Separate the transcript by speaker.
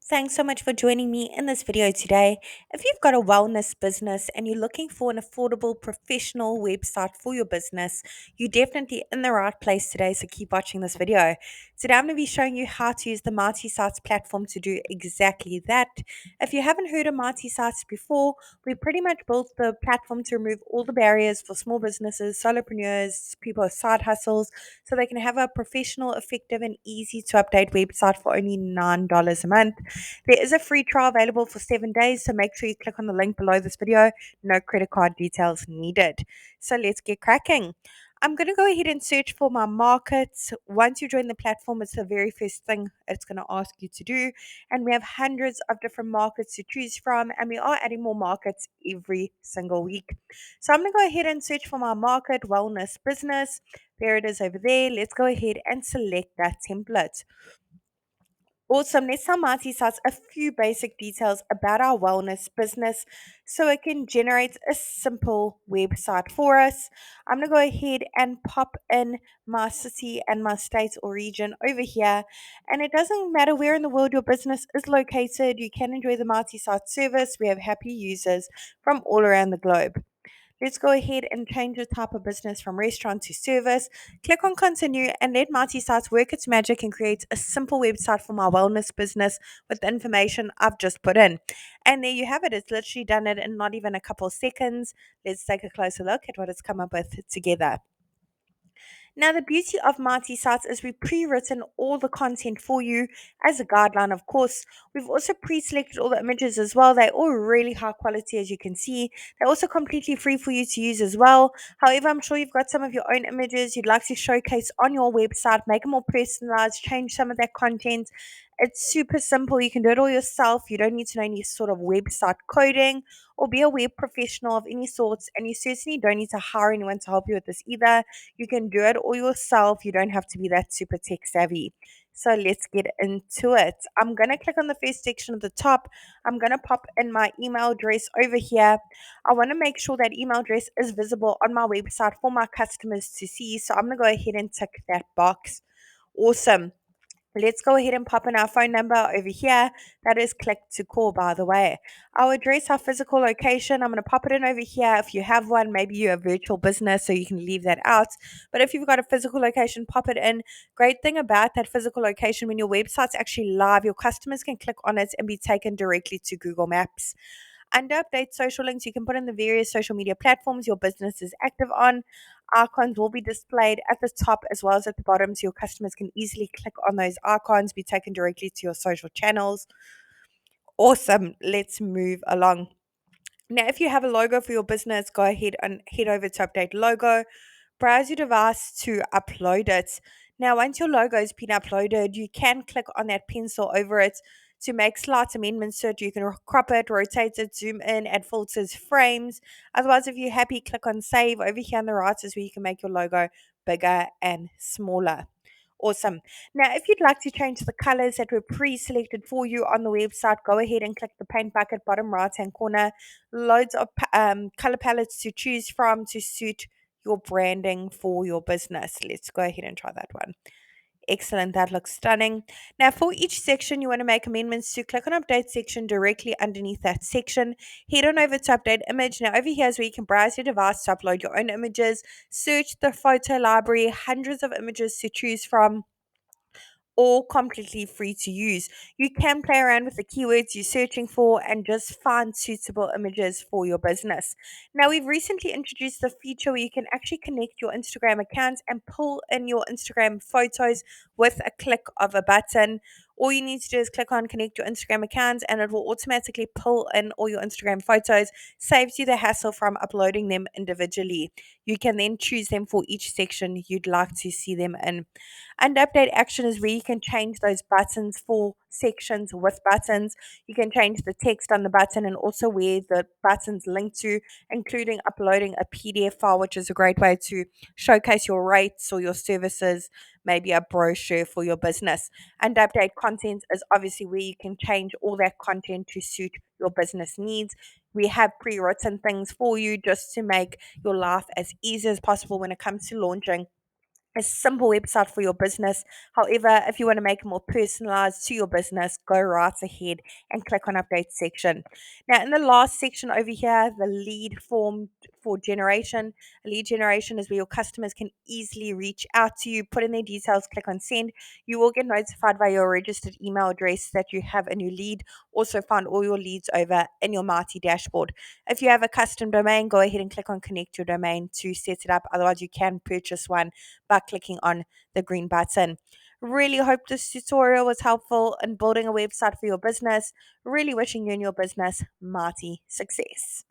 Speaker 1: Thanks so much for joining me in this video today. If you've got a wellness business and you're looking for an affordable professional website for your business, you're definitely in the right place today, so keep watching this video. Today I'm going to be showing you how to use the Mighty Sites platform to do exactly that. If you haven't heard of Mighty Sites before, we pretty much built the platform to remove all the barriers for small businesses, solopreneurs, people with side hustles, so they can have a professional, effective, and easy to update website for only $9 a month. There is a free trial available for 7 days, so make sure you click on the link below this video. No credit card details needed. So let's get cracking. I'm going to go ahead and search for my markets. Once you join the platform, it's the very first thing it's going to ask you to do. And we have hundreds of different markets to choose from, and we are adding more markets every single week. So I'm going to go ahead and search for my market, wellness business. There it is over there. Let's go ahead and select that template. Awesome. Let's tell Marty starts a few basic details about our wellness business so it can generate a simple website for us. I'm going to go ahead and pop in my city and my state or region over here. And it doesn't matter where in the world your business is located, you can enjoy the Marty site service. We have happy users from all around the globe. Let's go ahead and change the type of business from restaurant to service. Click on continue and let Mighty Sites work its magic and create a simple website for my wellness business with the information I've just put in. And there you have it. It's literally done it in not even a couple seconds. Let's take a closer look at what it's come up with together. Now, the beauty of Mighty Sites is we've pre-written all the content for you as a guideline, of course. We've also pre-selected all the images as well. They're all really high quality, as you can see. They're also completely free for you to use as well. However, I'm sure you've got some of your own images you'd like to showcase on your website, make them more personalized, change some of that content. It's super simple. You can do it all yourself. You don't need to know any sort of website coding or be a web professional of any sorts. And you certainly don't need to hire anyone to help you with this either. You can do it all yourself. You don't have to be that super tech savvy. So let's get into it. I'm going to click on the first section at the top. I'm going to pop in my email address over here. I want to make sure that email address is visible on my website for my customers to see. So I'm going to go ahead and tick that box. Awesome. Let's go ahead and pop in our phone number over here. That is click to call, by the way. Our address, our physical location, I'm going to pop it in over here. If you have one, maybe you're a virtual business, so you can leave that out. But if you've got a physical location, pop it in. Great thing about that physical location, when your website's actually live, your customers can click on it and be taken directly to Google Maps. Under update social links, you can put in the various social media platforms your business is active on. Icons will be displayed at the top as well as at the bottom so your customers can easily click on those icons, be taken directly to your social channels. Awesome. Let's move along. Now, if you have a logo for your business, go ahead and head over to update logo. Browse your device to upload it. Now, once your logo has been uploaded, you can click on that pencil over it to make slight amendments to it. You can crop it, rotate it, zoom in, add filters, frames. Otherwise, if you're happy, click on save. Over here on the right is where you can make your logo bigger and smaller. Awesome. Now, if you'd like to change the colors that were pre-selected for you on the website, go ahead and click the paint bucket bottom right-hand corner. Loads of color palettes to choose from to suit your branding for your business. Let's go ahead and try that one. Excellent. That looks stunning. Now, for each section you want to make amendments to, click on update section directly underneath that section. Head on over to update image. Now, over here is where you can browse your device to upload your own images, search the photo library, hundreds of images to choose from, all completely free to use. You can play around with the keywords you're searching for and just find suitable images for your business. Now, we've recently introduced the feature where you can actually connect your Instagram account and pull in your Instagram photos with a click of a button. All you need to do is click on connect your Instagram account and it will automatically pull in all your Instagram photos, saves you the hassle from uploading them individually. You can then choose them for each section you'd like to see them in. And update action is where you can change those buttons for sections with buttons. You can change the text on the button and also where the buttons link to, including uploading a PDF file, which is a great way to showcase your rates or your services, maybe a brochure for your business. And update content is obviously where you can change all that content to suit your business needs. We have pre written things for you just to make your life as easy as possible when it comes to launching a simple website for your business. However, if you want to make it more personalized to your business, go right ahead and click on update section. Now, in the last section over here, the lead form for generation. A lead generation is where your customers can easily reach out to you, put in their details, click on send. You will get notified by your registered email address that you have a new lead. Also, find all your leads over in your Marty dashboard. If you have a custom domain, go ahead and click on connect your domain to set it up. Otherwise, you can purchase one by clicking on the green button. Really hope this tutorial was helpful in building a website for your business. Really wishing you and your business mighty success.